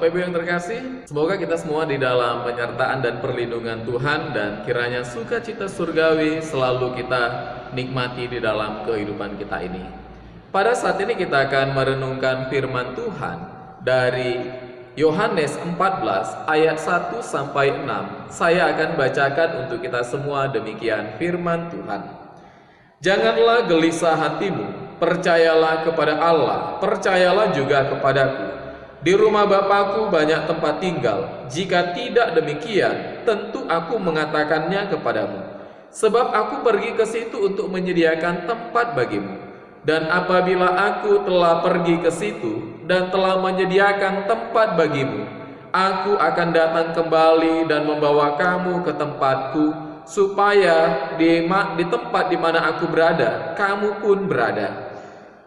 Bapak Ibu yang terkasih, semoga kita semua di dalam penyertaan dan perlindungan Tuhan, dan kiranya sukacita surgawi selalu kita nikmati di dalam kehidupan kita ini. Pada saat ini kita akan merenungkan firman Tuhan dari Yohanes 14 ayat 1 sampai 6. Saya akan bacakan untuk kita semua demikian firman Tuhan. Janganlah gelisah hatimu, percayalah kepada Allah, percayalah juga kepadaku. Di rumah Bapakku banyak tempat tinggal. Jika tidak demikian, tentu aku mengatakannya kepadamu. Sebab aku pergi ke situ untuk menyediakan tempat bagimu. Dan apabila aku telah pergi ke situ dan telah menyediakan tempat bagimu, aku akan datang kembali dan membawa kamu ke tempatku, supaya di tempat di mana aku berada, kamu pun berada.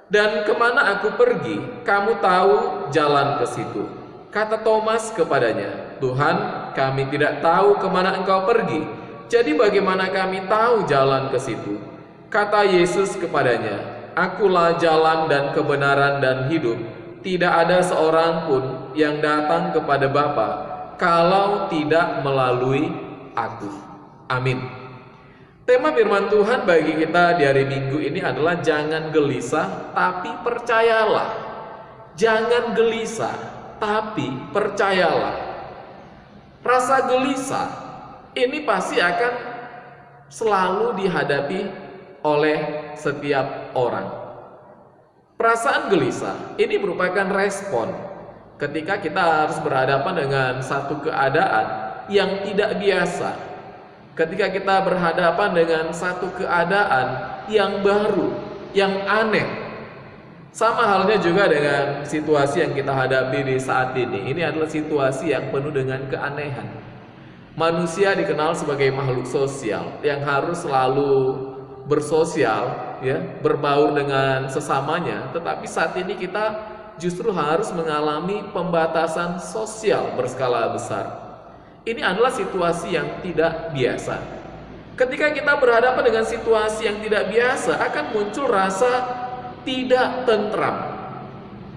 Dan kemana aku pergi, kamu tahu jalan ke situ. Kata Thomas kepadanya, Tuhan, kami tidak tahu kemana engkau pergi. Jadi bagaimana kami tahu jalan ke situ? Kata Yesus kepadanya, Akulah jalan dan kebenaran dan hidup. Tidak ada seorang pun yang datang kepada Bapa kalau tidak melalui aku. Amin. Tema firman Tuhan bagi kita di hari Minggu ini adalah jangan gelisah, tapi percayalah. Jangan gelisah, tapi percayalah. Rasa gelisah ini pasti akan selalu dihadapi oleh setiap orang. Perasaan gelisah ini merupakan respon ketika kita harus berhadapan dengan satu keadaan yang tidak biasa. Ketika kita berhadapan dengan satu keadaan yang baru, yang aneh. Sama halnya juga dengan situasi yang kita hadapi di saat ini. Ini adalah situasi yang penuh dengan keanehan. Manusia dikenal sebagai makhluk sosial yang harus selalu bersosial, ya, berbaur dengan sesamanya. Tetapi saat ini kita justru harus mengalami pembatasan sosial berskala besar. Ini adalah situasi yang tidak biasa. Ketika kita berhadapan dengan situasi yang tidak biasa, akan muncul rasa tidak tentram.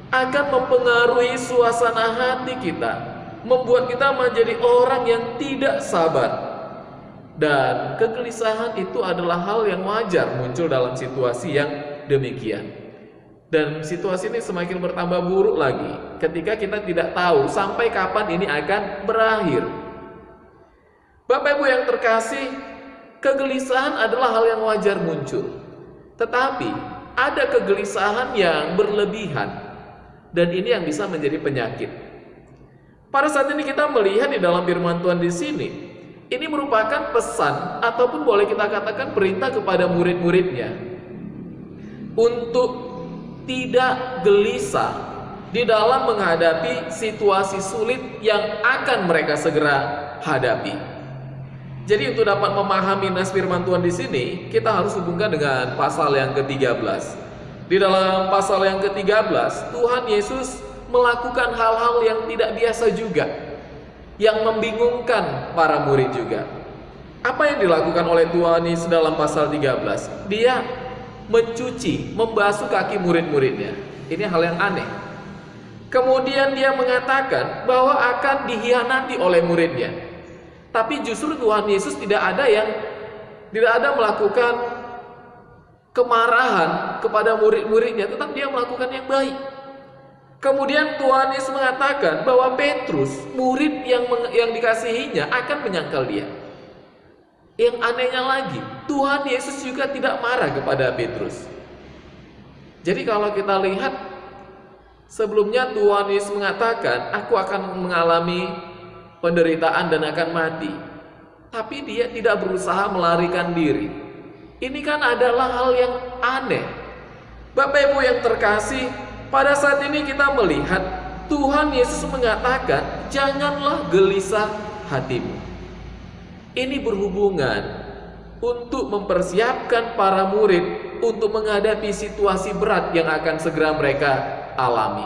Akan mempengaruhi suasana hati kita, membuat kita menjadi orang yang tidak sabar. Dan kegelisahan itu adalah hal yang wajar muncul dalam situasi yang demikian. Dan situasi ini semakin bertambah buruk lagi ketika kita tidak tahu sampai kapan ini akan berakhir. Bapak Ibu yang terkasih, kegelisahan adalah hal yang wajar muncul. Tetapi ada kegelisahan yang berlebihan, dan ini yang bisa menjadi penyakit. Pada saat ini kita melihat di dalam firman Tuhan di sini, ini merupakan pesan ataupun boleh kita katakan perintah kepada murid-muridnya untuk tidak gelisah di dalam menghadapi situasi sulit yang akan mereka segera hadapi. Jadi untuk dapat memahami nas firman Tuhan di sini, kita harus hubungkan dengan pasal yang ke-13. Di dalam pasal yang ke-13, Tuhan Yesus melakukan hal-hal yang tidak biasa juga, yang membingungkan para murid juga. Apa yang dilakukan oleh Tuhan Yesus dalam pasal 13? Dia mencuci, membasuh kaki murid-muridnya. Ini hal yang aneh. Kemudian dia mengatakan bahwa akan dihianati oleh muridnya. Tapi justru Tuhan Yesus tidak ada melakukan kemarahan kepada murid-muridnya, tetapi dia melakukan yang baik. Kemudian Tuhan Yesus mengatakan bahwa Petrus, murid yang dikasihinya, akan menyangkal dia. Yang anehnya lagi, Tuhan Yesus juga tidak marah kepada Petrus. Jadi kalau kita lihat, sebelumnya Tuhan Yesus mengatakan, aku akan mengalami penderitaan dan akan mati. Tapi dia tidak berusaha melarikan diri. Ini kan adalah hal yang aneh. Bapak Ibu yang terkasih, pada saat ini kita melihat Tuhan Yesus mengatakan, janganlah gelisah hatimu. Ini berhubungan untuk mempersiapkan para murid untuk menghadapi situasi berat yang akan segera mereka alami,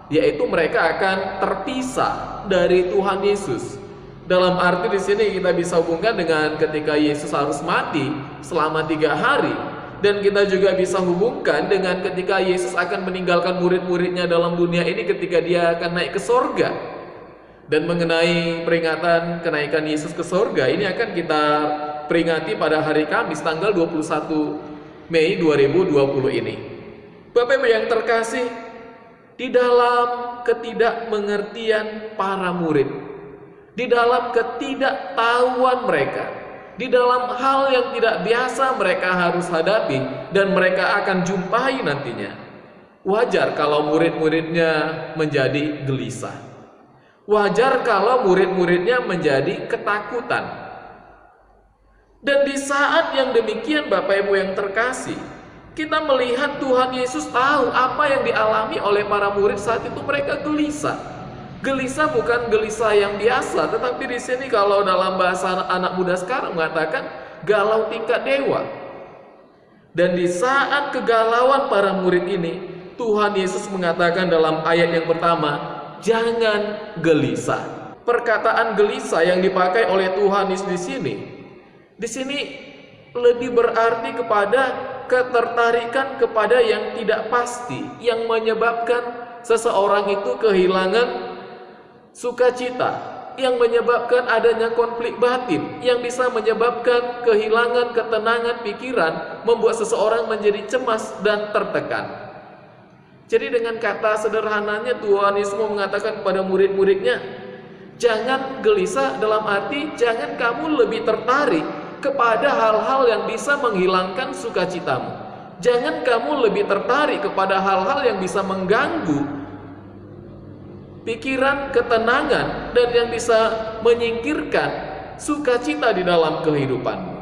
yaitu mereka akan terpisah dari Tuhan Yesus. Dalam arti di sini kita bisa hubungkan dengan ketika Yesus harus mati selama 3 hari, dan kita juga bisa hubungkan dengan ketika Yesus akan meninggalkan murid-muridnya dalam dunia ini ketika dia akan naik ke sorga. Dan mengenai peringatan kenaikan Yesus ke surga, ini akan kita peringati pada hari Kamis tanggal 21 Mei 2020 ini. Bapak Ibu yang terkasih, di dalam ketidakmengertian para murid, di dalam ketidaktahuan mereka, di dalam hal yang tidak biasa mereka harus hadapi dan mereka akan jumpai nantinya, wajar kalau murid-muridnya menjadi gelisah. Wajar kalau murid-muridnya menjadi ketakutan. Dan di saat yang demikian Bapak Ibu yang terkasih, kita melihat Tuhan Yesus tahu apa yang dialami oleh para murid saat itu. Mereka gelisah. Gelisah bukan gelisah yang biasa, tetapi di sini kalau dalam bahasa anak muda sekarang mengatakan galau tingkat dewa. Dan di saat kegalauan para murid ini, Tuhan Yesus mengatakan dalam ayat yang pertama, jangan gelisah. Perkataan gelisah yang dipakai oleh Tuhan Yesus di sini lebih berarti kepada ketertarikan kepada yang tidak pasti, yang menyebabkan seseorang itu kehilangan sukacita, yang menyebabkan adanya konflik batin, yang bisa menyebabkan kehilangan ketenangan pikiran, membuat seseorang menjadi cemas dan tertekan. Jadi dengan kata sederhananya Tuhan Yesus mengatakan kepada murid-muridnya, jangan gelisah, dalam arti jangan kamu lebih tertarik kepada hal-hal yang bisa menghilangkan sukacitamu. Jangan kamu lebih tertarik kepada hal-hal yang bisa mengganggu pikiran, ketenangan, dan yang bisa menyingkirkan sukacita di dalam kehidupanmu.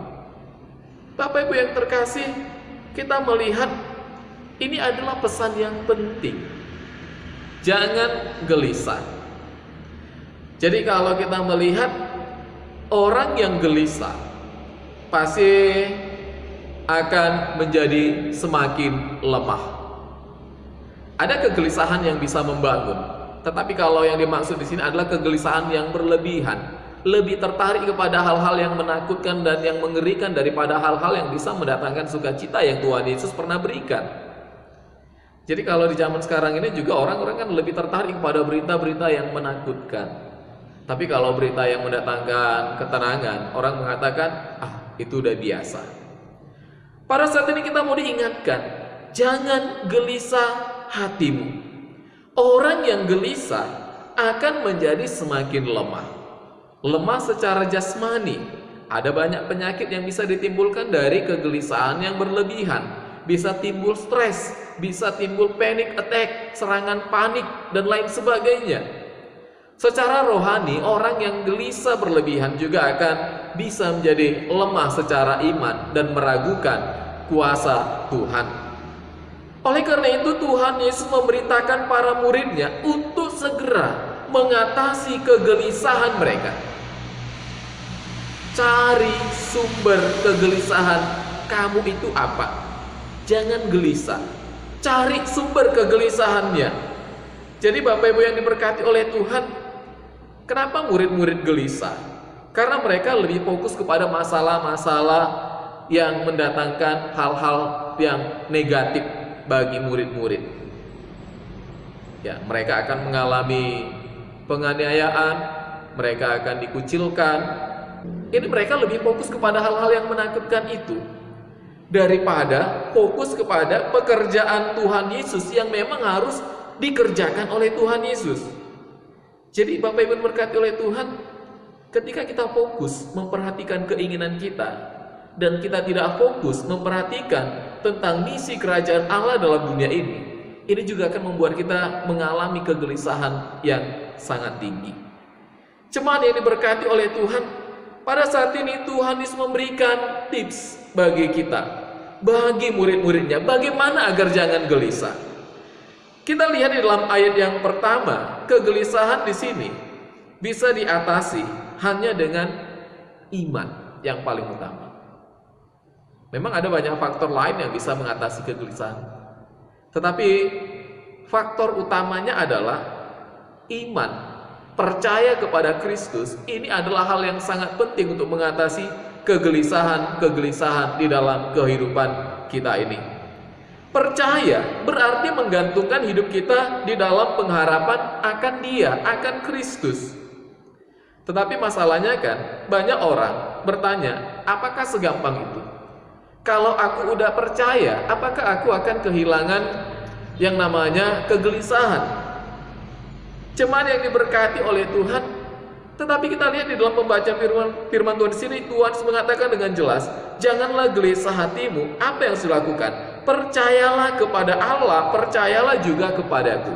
Bapak Ibu yang terkasih, kita melihat ini adalah pesan yang penting. Jangan gelisah. Jadi kalau kita melihat orang yang gelisah, pasti akan menjadi semakin lemah. Ada kegelisahan yang bisa membangun, tetapi kalau yang dimaksud di sini adalah kegelisahan yang berlebihan, lebih tertarik kepada hal-hal yang menakutkan dan yang mengerikan daripada hal-hal yang bisa mendatangkan sukacita yang Tuhan Yesus pernah berikan. Jadi kalau di zaman sekarang ini juga orang-orang kan lebih tertarik pada berita-berita yang menakutkan. Tapi kalau berita yang mendatangkan ketenangan, orang mengatakan, itu udah biasa. Pada saat ini kita mau diingatkan, jangan gelisah hatimu. Orang yang gelisah akan menjadi semakin lemah. Lemah secara jasmani. Ada banyak penyakit yang bisa ditimbulkan dari kegelisahan yang berlebihan. Bisa timbul stres, bisa timbul panic attack, serangan panik, dan lain sebagainya. Secara rohani, orang yang gelisah berlebihan juga akan bisa menjadi lemah secara iman dan meragukan kuasa Tuhan. Oleh karena itu Tuhan Yesus memerintahkan para muridnya untuk segera mengatasi kegelisahan mereka. Cari sumber kegelisahan kamu itu apa? Jangan gelisah. Cari sumber kegelisahannya. Jadi Bapak Ibu yang diberkati oleh Tuhan, kenapa murid-murid gelisah? Karena mereka lebih fokus kepada masalah-masalah yang mendatangkan hal-hal yang negatif bagi murid-murid. Ya, mereka akan mengalami penganiayaan, mereka akan dikucilkan. Ini mereka lebih fokus kepada hal-hal yang menakutkan itu daripada fokus kepada pekerjaan Tuhan Yesus yang memang harus dikerjakan oleh Tuhan Yesus. Jadi Bapak Ibu berkati oleh Tuhan, ketika kita fokus memperhatikan keinginan kita dan kita tidak fokus memperhatikan tentang misi kerajaan Allah dalam dunia ini juga akan membuat kita mengalami kegelisahan yang sangat tinggi. Jemaat yang diberkati oleh Tuhan, pada saat ini Tuhan Yesus memberikan tips bagi kita, bagi murid-muridnya, bagaimana agar jangan gelisah. Kita lihat di dalam ayat yang pertama, kegelisahan di sini bisa diatasi hanya dengan iman yang paling utama. Memang ada banyak faktor lain yang bisa mengatasi kegelisahan, tetapi faktor utamanya adalah iman. Percaya kepada Kristus, ini adalah hal yang sangat penting untuk mengatasi kegelisahan di dalam kehidupan kita ini. Percaya berarti menggantungkan hidup kita di dalam pengharapan akan Dia, akan Kristus. Tetapi masalahnya kan, banyak orang bertanya, apakah segampang itu? Kalau aku udah percaya, apakah aku akan kehilangan yang namanya kegelisahan? Cuman yang diberkati oleh Tuhan. Tetapi kita lihat di dalam pembacaan firman Tuhan di sini, Tuhan mengatakan dengan jelas, janganlah gelisah hatimu. Apa yang harus dilakukan? Percayalah kepada Allah, percayalah juga kepadaku.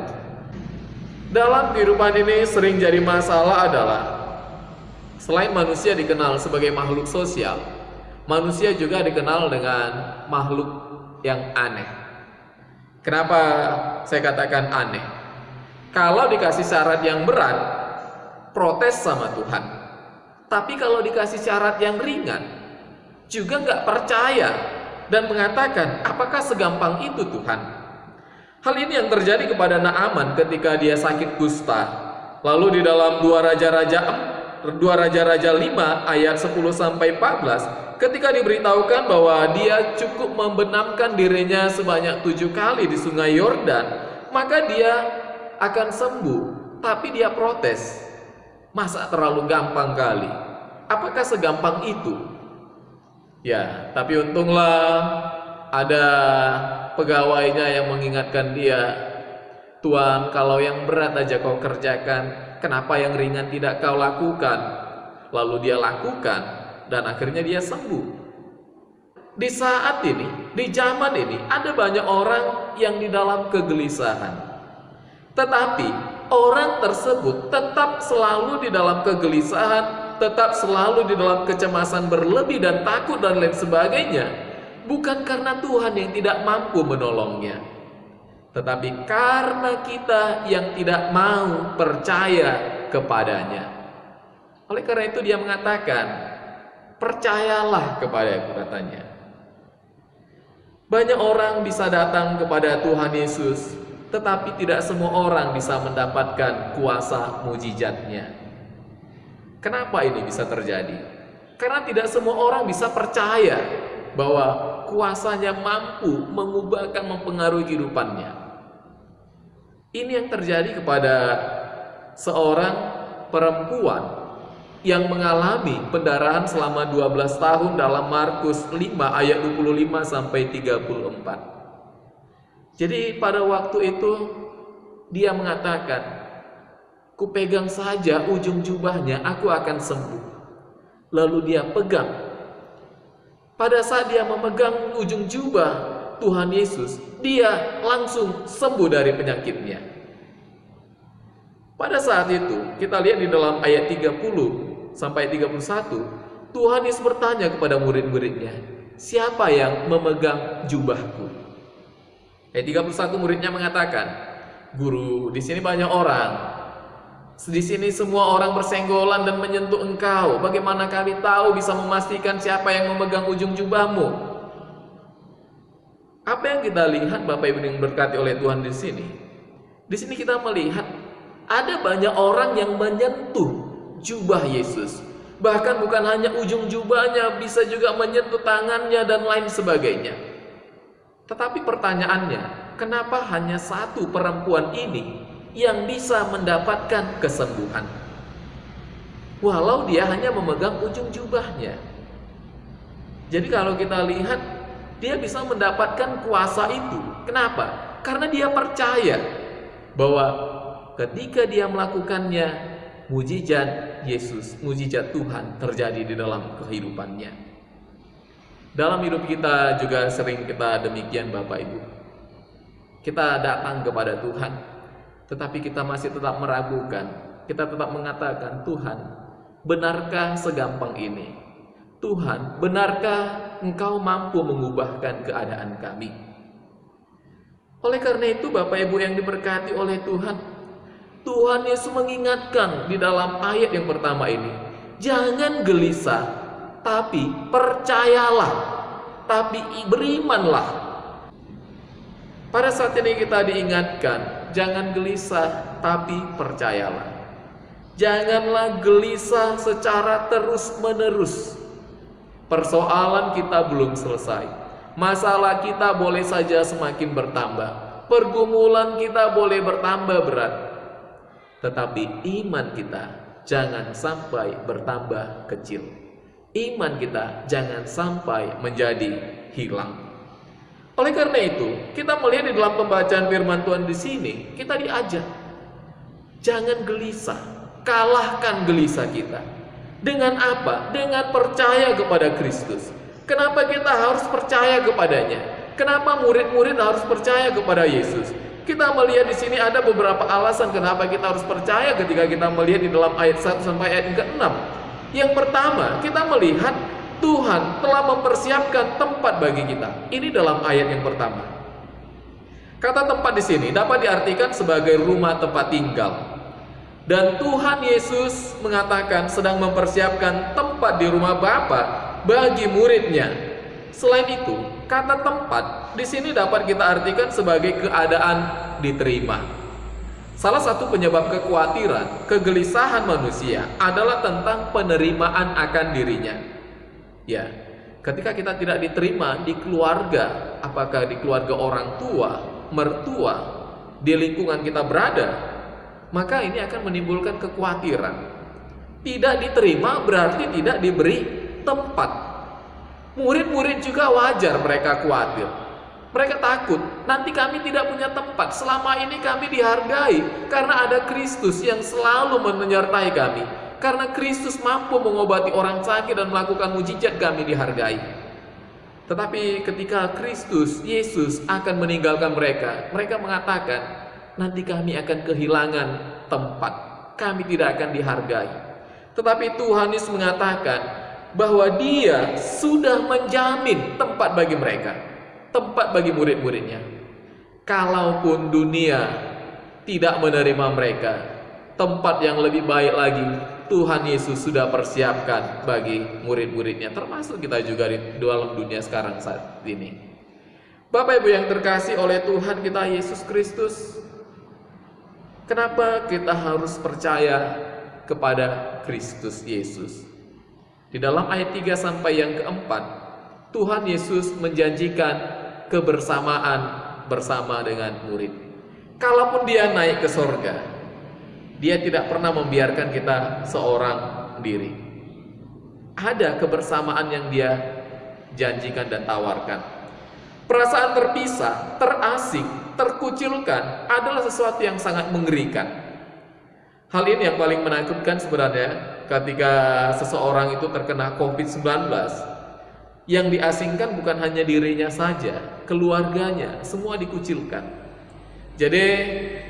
Dalam kehidupan ini sering jadi masalah adalah, selain manusia dikenal sebagai makhluk sosial, manusia juga dikenal dengan makhluk yang aneh. Kenapa saya katakan aneh? Kalau dikasih syarat yang berat, protes sama Tuhan. Tapi kalau dikasih syarat yang ringan, juga nggak percaya dan mengatakan, apakah segampang itu Tuhan? Hal ini yang terjadi kepada Naaman ketika dia sakit kusta. Lalu di dalam 2 Raja-Raja 5 ayat 10-14, ketika diberitahukan bahwa dia cukup membenamkan dirinya sebanyak 7 kali di sungai Yordan, maka dia akan sembuh. Tapi dia protes, masa terlalu gampang kali? Apakah segampang itu? Ya, tapi untunglah ada pegawainya yang mengingatkan dia, Tuhan, kalau yang berat aja kau kerjakan, kenapa yang ringan tidak kau lakukan? Lalu dia lakukan, dan akhirnya dia sembuh. Di saat ini, di zaman ini, ada banyak orang yang di dalam kegelisahan. Tetapi orang tersebut tetap selalu di dalam kegelisahan, tetap selalu di dalam kecemasan berlebih dan takut dan lain sebagainya. Bukan karena Tuhan yang tidak mampu menolongnya, tetapi karena kita yang tidak mau percaya kepadanya. Oleh karena itu dia mengatakan, percayalah kepadaku, katanya. Banyak orang bisa datang kepada Tuhan Yesus, tetapi tidak semua orang bisa mendapatkan kuasa mujizatnya. Kenapa ini bisa terjadi? Karena tidak semua orang bisa percaya bahwa kuasanya mampu mengubahkan, mempengaruhi kehidupannya. Ini yang terjadi kepada seorang perempuan yang mengalami pendarahan selama 12 tahun dalam Markus 5 ayat 25-34. Jadi pada waktu itu dia mengatakan, kupegang saja ujung jubahnya, aku akan sembuh. Lalu dia pegang. Pada saat dia memegang ujung jubah Tuhan Yesus, dia langsung sembuh dari penyakitnya. Pada saat itu, kita lihat di dalam ayat 30 sampai 31, Tuhan Yesus bertanya kepada murid-muridnya, siapa yang memegang jubahku? Ayat 31 muridnya mengatakan, Guru, di sini banyak orang. Di sini semua orang bersenggolan dan menyentuh engkau. Bagaimana kami tahu bisa memastikan siapa yang memegang ujung jubahmu? Apa yang kita lihat Bapak Ibu yang berkati oleh Tuhan di sini? Di sini kita melihat ada banyak orang yang menyentuh jubah Yesus. Bahkan bukan hanya ujung jubahnya, bisa juga menyentuh tangannya dan lain sebagainya. Tetapi pertanyaannya, kenapa hanya satu perempuan ini yang bisa mendapatkan kesembuhan, walau dia hanya memegang ujung jubahnya? Jadi kalau kita lihat, dia bisa mendapatkan kuasa itu. Kenapa? Karena dia percaya bahwa ketika dia melakukannya, mujizat Yesus, mujizat Tuhan terjadi di dalam kehidupannya. Dalam hidup kita juga sering kita demikian Bapak Ibu. Kita datang kepada Tuhan, tetapi kita masih tetap meragukan. Kita tetap mengatakan, Tuhan, benarkah segampang ini? Tuhan, benarkah Engkau mampu mengubahkan keadaan kami? Oleh karena itu Bapak Ibu yang diberkati oleh Tuhan, Tuhan Yesus mengingatkan di dalam ayat yang pertama ini, jangan gelisah, tapi percayalah, tapi berimanlah. Pada saat ini kita diingatkan, jangan gelisah, tapi percayalah. Janganlah gelisah secara terus-menerus. Persoalan kita belum selesai. Masalah kita boleh saja semakin bertambah. Pergumulan kita boleh bertambah berat. Tetapi iman kita jangan sampai bertambah kecil. Iman kita jangan sampai menjadi hilang. Oleh karena itu, kita melihat di dalam pembacaan firman Tuhan di sini, kita diajak, jangan gelisah, kalahkan gelisah kita. Dengan apa? Dengan percaya kepada Kristus. Kenapa kita harus percaya kepadanya? Kenapa murid-murid harus percaya kepada Yesus? Kita melihat di sini ada beberapa alasan kenapa kita harus percaya ketika kita melihat di dalam ayat 1 sampai ayat yang ke-6. Yang pertama, kita melihat Tuhan telah mempersiapkan tempat bagi kita. Ini dalam ayat yang pertama. Kata tempat di sini dapat diartikan sebagai rumah tempat tinggal. Dan Tuhan Yesus mengatakan sedang mempersiapkan tempat di rumah Bapa bagi muridnya. Selain itu, kata tempat di sini dapat kita artikan sebagai keadaan diterima. Salah satu penyebab kekhawatiran, kegelisahan manusia adalah tentang penerimaan akan dirinya. Ya, ketika kita tidak diterima di keluarga, apakah di keluarga orang tua, mertua, di lingkungan kita berada, maka ini akan menimbulkan kekhawatiran. Tidak diterima berarti tidak diberi tempat. Murid-murid juga wajar mereka khawatir. Mereka takut, nanti kami tidak punya tempat. Selama ini kami dihargai karena ada Kristus yang selalu menyertai kami. Karena Kristus mampu mengobati orang sakit dan melakukan mujizat, kami dihargai. Tetapi ketika Kristus, Yesus akan meninggalkan mereka, mereka mengatakan, nanti kami akan kehilangan tempat. Kami tidak akan dihargai. Tetapi Tuhan Yesus mengatakan bahwa Dia sudah menjamin tempat bagi mereka. Tempat bagi murid-muridnya. Kalaupun dunia tidak menerima mereka, tempat yang lebih baik lagi Tuhan Yesus sudah persiapkan bagi murid-muridnya, termasuk kita juga di dalam dunia sekarang saat ini. Bapak Ibu yang terkasih oleh Tuhan kita Yesus Kristus, kenapa kita harus percaya kepada Kristus Yesus? Di dalam ayat 3 sampai yang keempat, Tuhan Yesus menjanjikan kebersamaan bersama dengan murid. Kalaupun Dia naik ke sorga, Dia tidak pernah membiarkan kita seorang diri. Ada kebersamaan yang Dia janjikan dan tawarkan. Perasaan terpisah, terasing, terkucilkan adalah sesuatu yang sangat mengerikan. Hal ini yang paling menakutkan sebenarnya ketika seseorang itu terkena COVID-19. Yang diasingkan bukan hanya dirinya saja, keluarganya, semua dikucilkan. Jadi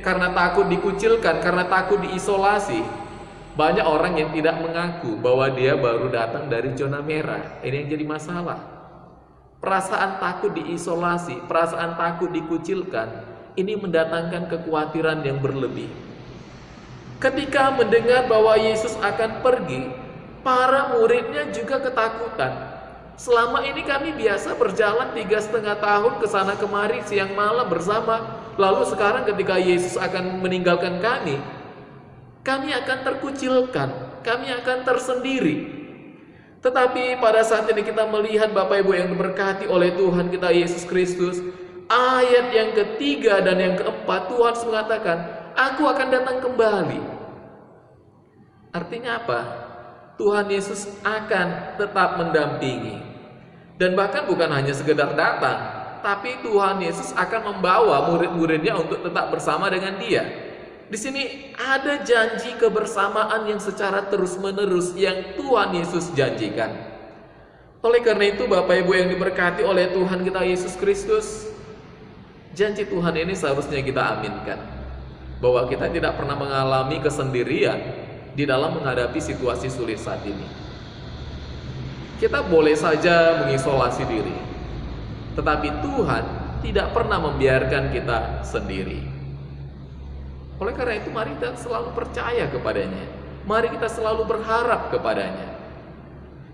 karena takut dikucilkan, karena takut diisolasi, banyak orang yang tidak mengaku bahwa dia baru datang dari zona merah. Ini yang jadi masalah. Perasaan takut diisolasi, perasaan takut dikucilkan, ini mendatangkan kekhawatiran yang berlebih. Ketika mendengar bahwa Yesus akan pergi, para muridnya juga ketakutan. Selama ini kami biasa berjalan 3,5 tahun ke sana kemari siang malam bersama. Lalu sekarang ketika Yesus akan meninggalkan kami akan terkucilkan, kami akan tersendiri. Tetapi pada saat ini kita melihat Bapak Ibu yang diberkati oleh Tuhan kita Yesus Kristus, ayat yang ketiga dan yang keempat Tuhan mengatakan, aku akan datang kembali. Artinya apa? Tuhan Yesus akan tetap mendampingi. Dan bahkan bukan hanya sekedar datang, tapi Tuhan Yesus akan membawa murid-muridnya untuk tetap bersama dengan Dia. Di sini ada janji kebersamaan yang secara terus-menerus yang Tuhan Yesus janjikan. Oleh karena itu Bapak Ibu yang diberkati oleh Tuhan kita Yesus Kristus, janji Tuhan ini seharusnya kita aminkan. Bahwa kita tidak pernah mengalami kesendirian di dalam menghadapi situasi sulit saat ini. Kita boleh saja mengisolasi diri, tetapi Tuhan tidak pernah membiarkan kita sendiri. Oleh karena itu mari kita selalu percaya kepadanya. Mari kita selalu berharap kepadanya.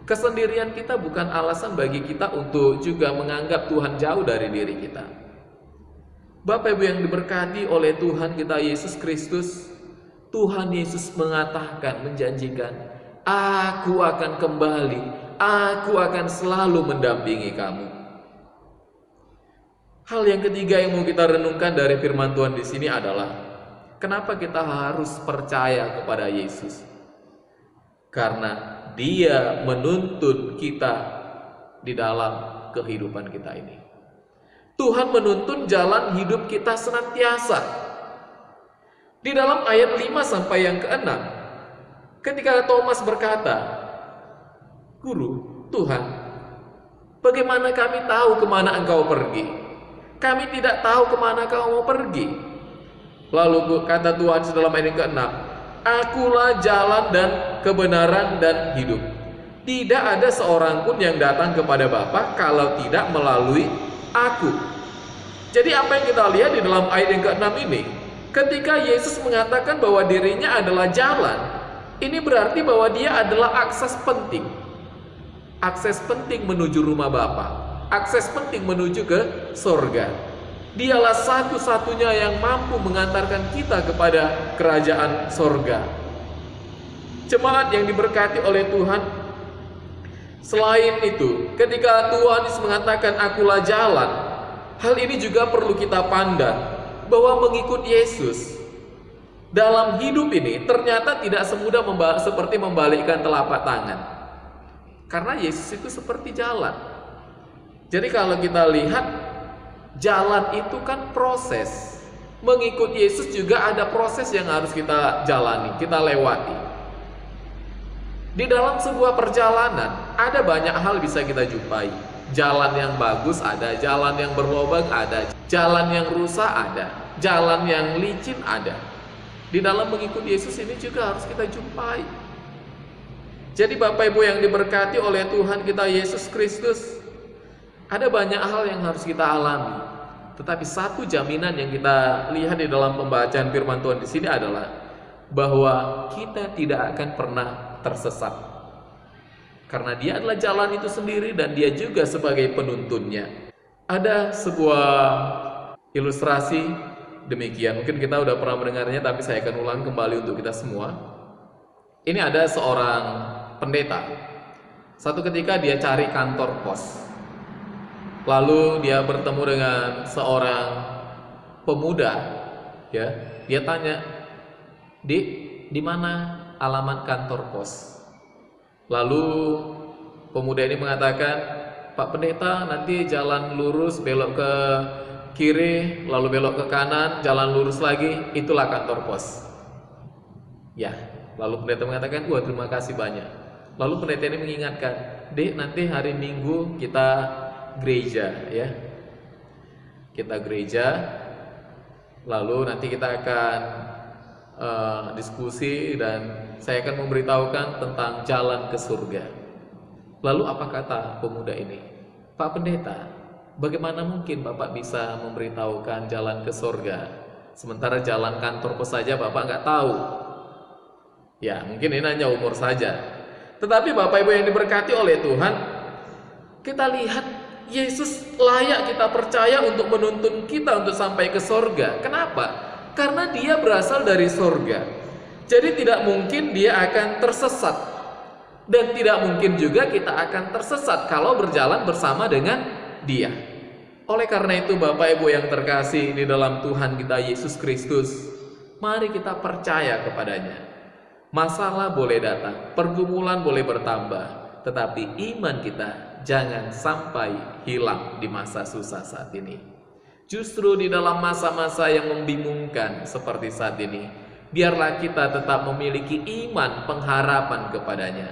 Kesendirian kita bukan alasan bagi kita untuk juga menganggap Tuhan jauh dari diri kita. Bapak Ibu yang diberkati oleh Tuhan kita Yesus Kristus, Tuhan Yesus mengatakan, menjanjikan, aku akan kembali. Aku akan selalu mendampingi kamu. Hal yang ketiga yang mau kita renungkan dari firman Tuhan di sini adalah kenapa kita harus percaya kepada Yesus. karena Dia menuntun kita di dalam kehidupan kita ini. Tuhan menuntun jalan hidup kita senantiasa. Di dalam ayat 5 sampai yang ke-6, ketika Thomas berkata, "Guru, Tuhan, bagaimana kami tahu kemana Engkau pergi? Kami tidak tahu kemana Kau mau pergi." Lalu kata Tuhan dalam ayat yang ke-6, "Akulah jalan dan kebenaran dan hidup. Tidak ada seorang pun yang datang kepada Bapa kalau tidak melalui Aku." Jadi apa yang kita lihat di dalam ayat yang ke-6 ini, ketika Yesus mengatakan bahwa dirinya adalah jalan, ini berarti bahwa Dia adalah akses penting. Akses penting menuju rumah Bapa, akses penting menuju ke sorga. Dialah satu-satunya yang mampu mengantarkan kita kepada kerajaan sorga. Jemaat yang diberkati oleh Tuhan, selain itu, ketika Tuhan Yesus mengatakan "Akulah jalan", hal ini juga perlu kita pandang bahwa mengikut Yesus dalam hidup ini ternyata tidak semudah seperti membalikkan telapak tangan. Karena Yesus itu seperti jalan. Jadi kalau kita lihat, jalan itu kan proses. Mengikut Yesus juga ada proses yang harus kita jalani, kita lewati. Di dalam sebuah perjalanan, ada banyak hal bisa kita jumpai. Jalan yang bagus ada, jalan yang berlobang ada, jalan yang rusak ada, jalan yang licin ada. Di dalam mengikut Yesus ini juga harus kita jumpai. Jadi Bapak Ibu yang diberkati oleh Tuhan kita Yesus Kristus, ada banyak hal yang harus kita alami. Tetapi satu jaminan yang kita lihat di dalam pembacaan firman Tuhan di sini adalah bahwa kita tidak akan pernah tersesat. Karena Dia adalah jalan itu sendiri dan Dia juga sebagai penuntunnya. Ada sebuah ilustrasi demikian. Mungkin kita udah pernah mendengarnya, tapi saya akan ulang kembali untuk kita semua. Ini ada seorang pendeta. Satu ketika dia cari kantor pos. Lalu dia bertemu dengan seorang pemuda, ya. Dia tanya, di mana alamat kantor pos?" Lalu pemuda ini mengatakan, "Pak Pendeta, nanti jalan lurus belok ke kiri, lalu belok ke kanan, jalan lurus lagi, itulah kantor pos." Ya, lalu pendeta mengatakan, "Wah, terima kasih banyak." Lalu pendeta ini mengingatkan, "Dek, nanti hari Minggu kita gereja, ya. Kita gereja, lalu nanti kita akan diskusi dan saya akan memberitahukan tentang jalan ke surga." Lalu apa kata pemuda ini? "Pak Pendeta, bagaimana mungkin Bapak bisa memberitahukan jalan ke surga, sementara jalan kantor pos saja Bapak nggak tahu?" Ya, mungkin ini hanya umur saja. Tetapi Bapak Ibu yang diberkati oleh Tuhan, kita lihat Yesus layak kita percaya untuk menuntun kita untuk sampai ke sorga. Kenapa? Karena Dia berasal dari sorga. Jadi tidak mungkin Dia akan tersesat. Dan tidak mungkin juga kita akan tersesat kalau berjalan bersama dengan Dia. Oleh karena itu Bapak Ibu yang terkasih di dalam Tuhan kita Yesus Kristus, mari kita percaya kepadanya. Masalah boleh datang, pergumulan boleh bertambah, tetapi iman kita jangan sampai hilang di masa susah saat ini. Justru di dalam masa-masa yang membingungkan seperti saat ini, biarlah kita tetap memiliki iman pengharapan kepadanya.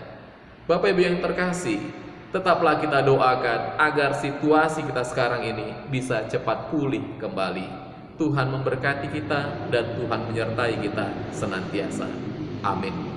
Bapak Ibu yang terkasih, tetaplah kita doakan agar situasi kita sekarang ini bisa cepat pulih kembali. Tuhan memberkati kita dan Tuhan menyertai kita senantiasa. Amin.